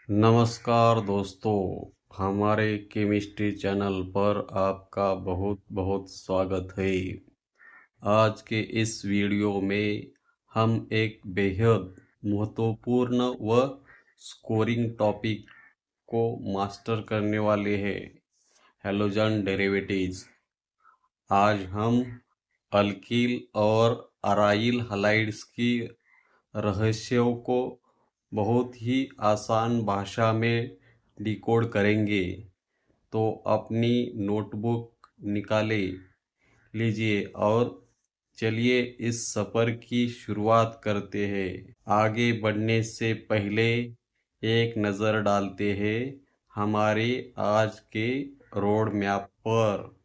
नमस्कार दोस्तों, हमारे केमिस्ट्री चैनल पर आपका बहुत बहुत स्वागत है। आज के इस वीडियो में हम एक बेहद महत्वपूर्ण व स्कोरिंग टॉपिक को मास्टर करने वाले हैं, हैलोजन डेरिवेटिव्स। आज हम अल्किल और अराइल हलाइड्स की रहस्यों को बहुत ही आसान भाषा में डिकोड करेंगे। तो अपनी नोटबुक निकाले लीजिए और चलिए इस सफ़र की शुरुआत करते हैं। आगे बढ़ने से पहले एक नज़र डालते हैं हमारे आज के रोड मैप पर,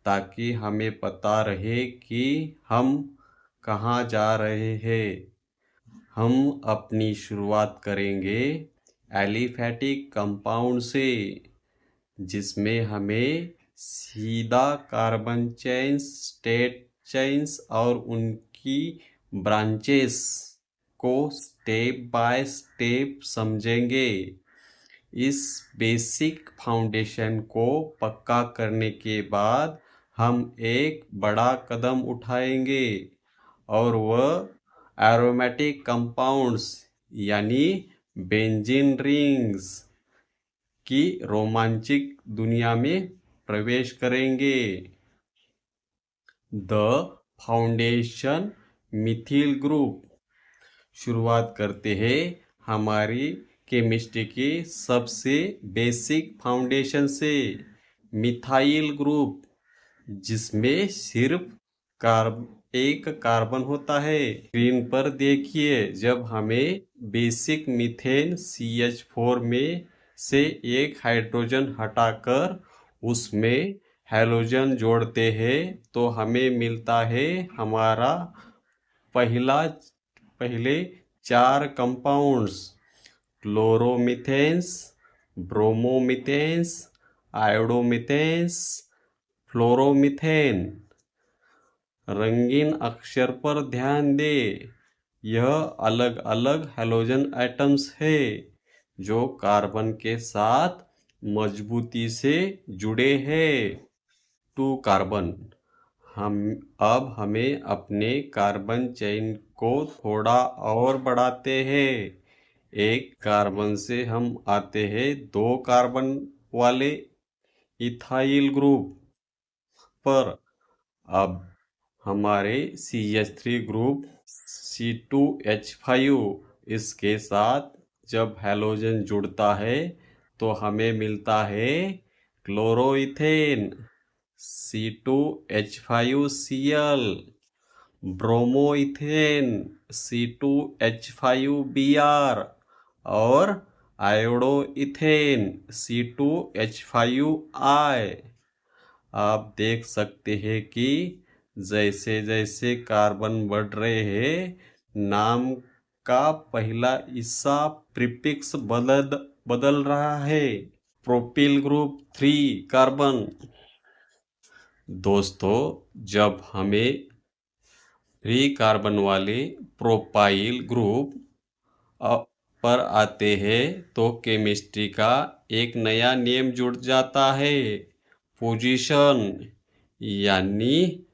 ताकि हमें पता रहे कि हम कहाँ जा रहे हैं। हम अपनी शुरुआत करेंगे एलिफैटिक कंपाउंड से, जिसमें हमें सीधा कार्बन चेन्स, स्टेट चेन्स और उनकी ब्रांचेस को स्टेप बाय स्टेप समझेंगे। इस बेसिक फाउंडेशन को पक्का करने के बाद हम एक बड़ा कदम उठाएंगे और वह एरोमेटिक कंपाउंड्स यानी बेंजीन रिंग्स की रोमांचक दुनिया में प्रवेश करेंगे। The foundation methyl group. शुरुआत करते हैं हमारी केमिस्ट्री की सबसे बेसिक फाउंडेशन से, मिथाइल ग्रुप, जिसमें सिर्फ एक कार्बन होता है। स्क्रीन पर देखिए, जब हमें बेसिक मीथेन CH4 में से एक हाइड्रोजन हटाकर उसमें हैलोजन जोड़ते हैं तो हमें मिलता है हमारा पहले 4 कंपाउंड्स: क्लोरोमीथेन्स, ब्रोमोमीथेन्स, आयोडोमीथेन्स, फ्लोरोमीथेन। रंगीन अक्षर पर ध्यान दें, यह अलग अलग हैलोजन एटम्स है जो कार्बन के साथ मजबूती से जुड़े हैं। 2 कार्बन। हमें अपने कार्बन चेन को थोड़ा और बढ़ाते हैं। एक कार्बन से हम आते हैं 2 कार्बन वाले इथाइल ग्रुप पर। अब हमारे CH3 ग्रुप C2H5 इसके साथ जब हैलोजन जुड़ता है तो हमें मिलता है क्लोरोइथेन C2H5Cl, ब्रोमोइथेन C2H5Br और आयोडोइथेन C2H5I। आप देख सकते हैं कि जैसे जैसे कार्बन बढ़ रहे हैं, नाम का पहला हिस्सा प्रीफिक्स बदल रहा है। Propyl group 3 carbon. दोस्तों, जब हमें 3 कार्बन वाले प्रोपाइल ग्रुप पर आते हैं तो केमिस्ट्री का एक नया नियम जुड़ जाता है, पोजीशन यानी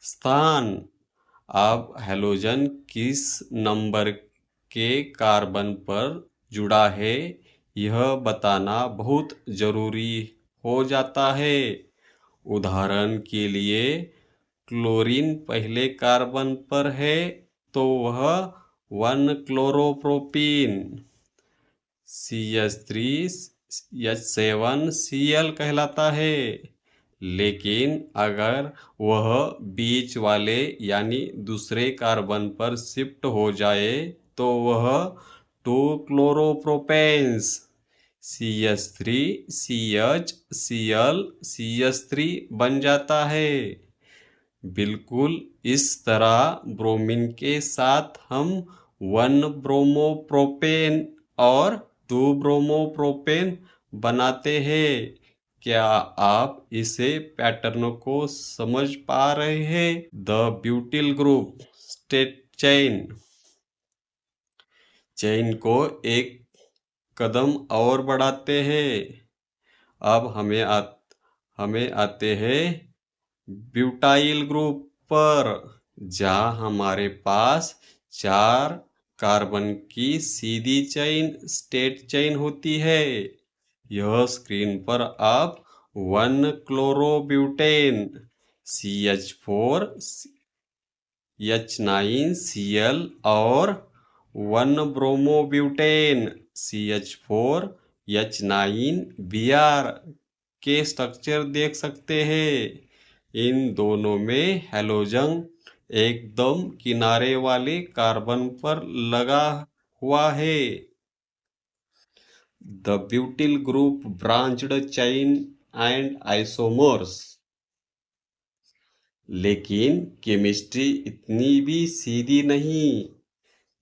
स्थान। अब हैलोजन किस नंबर के कार्बन पर जुड़ा है यह बताना बहुत जरूरी हो जाता है। उदाहरण के लिए, क्लोरीन पहले कार्बन पर है तो वह 1 क्लोरोप्रोपीन CH3H7Cl कहलाता है। लेकिन अगर वह बीच वाले यानी दूसरे कार्बन पर शिफ्ट हो जाए तो वह 2 क्लोरोप्रोपेन्स CH3CHCl बन जाता है। बिल्कुल इस तरह ब्रोमीन के साथ हम 1 ब्रोमोप्रोपेन और 2 ब्रोमोप्रोपेन बनाते हैं। क्या आप इसे पैटर्न को समझ पा रहे हैं? The butyl group state chain को एक कदम और बढ़ाते हैं। अब हमें आते हैं ब्यूटाइल ग्रुप पर, जहाँ हमारे पास 4 कार्बन की सीधी चेन स्टेट चेन होती है। यह स्क्रीन पर आप 1 क्लोरोब्यूटेन CH4 H9Cl और 1 ब्रोमोब्यूटेन CH4 H9Br के स्ट्रक्चर देख सकते हैं। इन दोनों में हैलोजन एकदम किनारे वाले कार्बन पर लगा हुआ है। The butyl group branched chain and isomers। लेकिन केमिस्ट्री इतनी भी सीधी नहीं।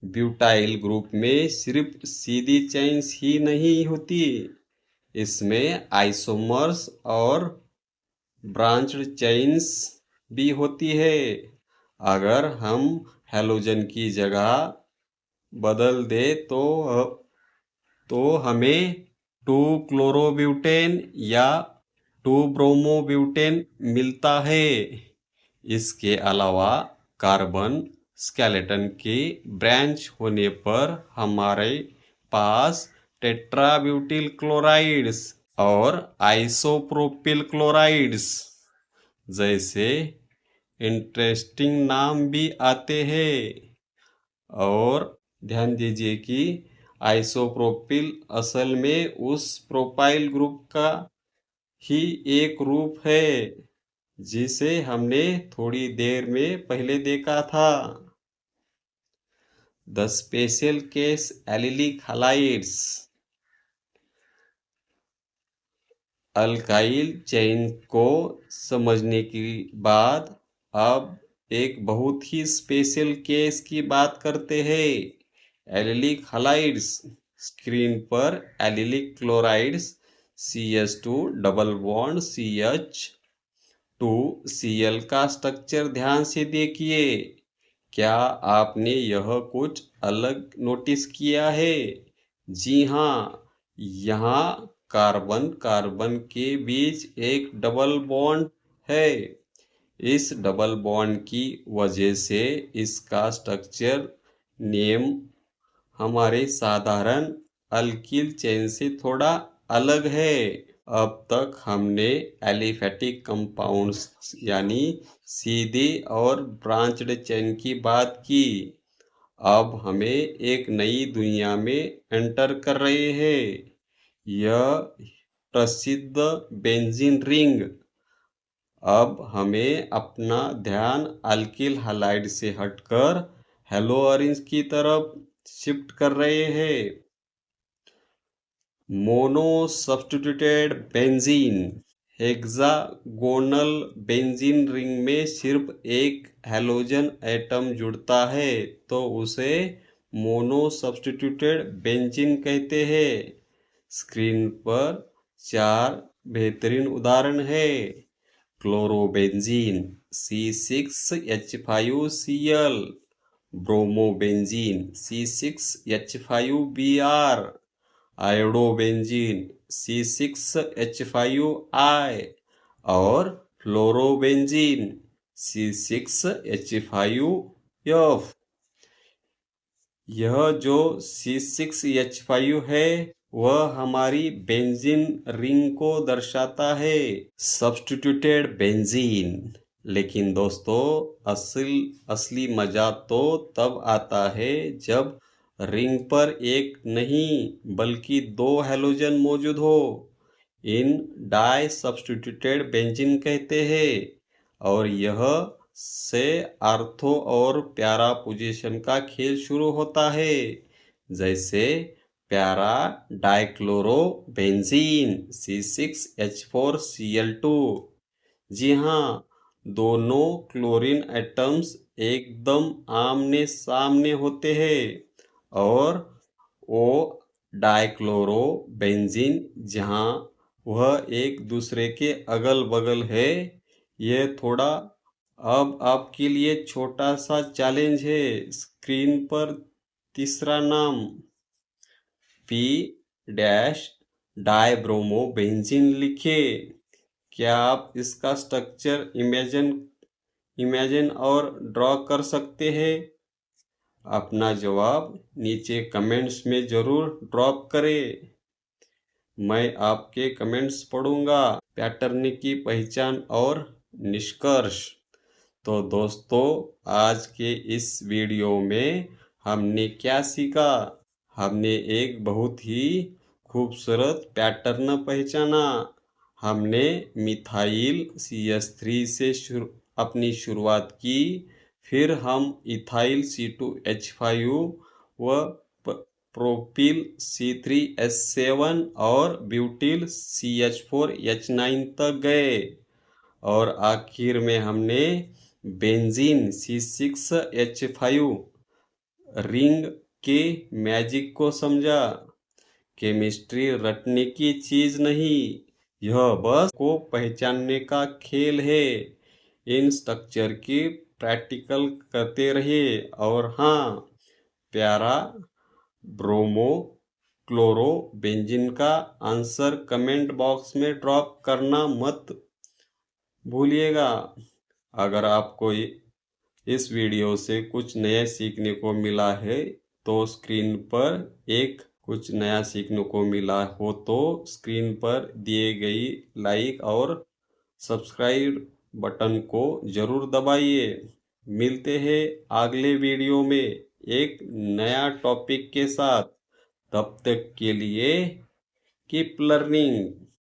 ब्यूटाइल ग्रुप में सिर्फ सीधी चेन्स ही नहीं होती, इसमें आइसोमर्स और ब्रांच्ड चेन्स भी होती है। अगर हम हैलोजन की जगह बदल दे तो हमें 2 क्लोरोब्यूटेन या 2 ब्रोमोब्यूटेन मिलता है। इसके अलावा कार्बन स्केलेटन के ब्रांच होने पर हमारे पास टेट्राब्यूटिल क्लोराइड्स और आइसोप्रोपिल क्लोराइड्स जैसे इंटरेस्टिंग नाम भी आते हैं। और ध्यान दीजिए कि आइसोप्रोपिल असल में उस प्रोपाइल ग्रुप का ही एक रूप है जिसे हमने थोड़ी देर में पहले देखा था। The special case allylic halides. Alkyl chain को समझने के बाद अब एक बहुत ही स्पेशल केस की बात करते हैं, एलिलिक हैलाइड्स। स्क्रीन पर allylic chlorides CH2 double bond CH2Cl का स्ट्रक्चर ध्यान से देखिए। क्या आपने यह कुछ अलग नोटिस किया है? जी हाँ, यहाँ कार्बन कार्बन के बीच एक डबल बॉन्ड है। इस डबल बॉन्ड की वजह से इसका स्ट्रक्चर नेम हमारे साधारण अल्किल चेन से थोड़ा अलग है। अब तक हमने एलिफेटिक कंपाउंड्स यानी सीधे और ब्रांच्ड चेन की बात की। अब हमें एक नई दुनिया में एंटर कर रहे हैं, यह प्रसिद्ध बेंजीन रिंग। अब हमें अपना ध्यान अल्किल हैलाइड से हटकर हैलोअरीन्स की तरफ शिफ्ट कर रहे हैं। Mono substituted benzene. Hexagonal benzene ring में सिर्फ एक हैलोजन एटम जुड़ता है तो उसे मोनो सब्स्टिट्यूटेड बेंजीन कहते हैं। स्क्रीन पर 4 बेहतरीन उदाहरण है। Chlorobenzene C6H5Cl, bromobenzene C6H5Br, iodobenzene C6H5I और फ्लोरोबेंजीन C6H5F। यह जो C6H5 है वह हमारी बेंजीन रिंग को दर्शाता है, सब्स्टिट्यूटेड बेंजीन। लेकिन दोस्तों असली मजा तो तब आता है जब रिंग पर एक नहीं बल्कि 2 हैलोजन मौजूद हो। इन डाई सब्स्टिट्यूटेड बेंजीन कहते हैं और यह से आर्थो और प्यारा पोजीशन का खेल शुरू होता है, जैसे प्यारा डाइक्लोरो बेंजीन C6H4Cl2। जी हाँ, दोनों क्लोरीन एटम्स एकदम आमने सामने होते हैं और ओ डाइक्लोरो बेंजीन जहाँ वह एक दूसरे के अगल बगल है। यह थोड़ा अब आपके लिए छोटा सा चैलेंज है। स्क्रीन पर तीसरा नाम P डैश डाइब्रोमोबेंजीन लिखें। क्या आप इसका स्ट्रक्चर इमेजिन और ड्रॉ कर सकते हैं? अपना जवाब नीचे कमेंट्स में ज़रूर ड्रॉप करें। मैं आपके कमेंट्स पढ़ूंगा। पैटर्न की पहचान और निष्कर्ष। तो दोस्तों, आज के इस वीडियो में हमने क्या सीखा? हमने एक बहुत ही खूबसूरत पैटर्न पहचाना। हमने मिथाइल CH3 से अपनी शुरुआत की, फिर हम इथाइल C2H5 व प्रोपिल C3H7 और ब्यूटिल CH4H9 तक गए, और आखिर में हमने बेंजीन C6H5 रिंग के मैजिक को समझा। केमिस्ट्री रटने की चीज नहीं, यह बस को पहचानने का खेल है। इन स्ट्रक्चर की प्रैक्टिकल करते रहिए, और हाँ, प्यारा ब्रोमो क्लोरो बेंजीन का आंसर कमेंट बॉक्स में ड्रॉप करना मत भूलिएगा। अगर आपको इस वीडियो से कुछ नया सीखने को मिला है तो स्क्रीन पर कुछ नया सीखने को मिला हो तो स्क्रीन पर दिए गई लाइक और सब्सक्राइब बटन को जरूर दबाइए। मिलते हैं अगले वीडियो में एक नया टॉपिक के साथ। तब तक के लिए कीप लर्निंग।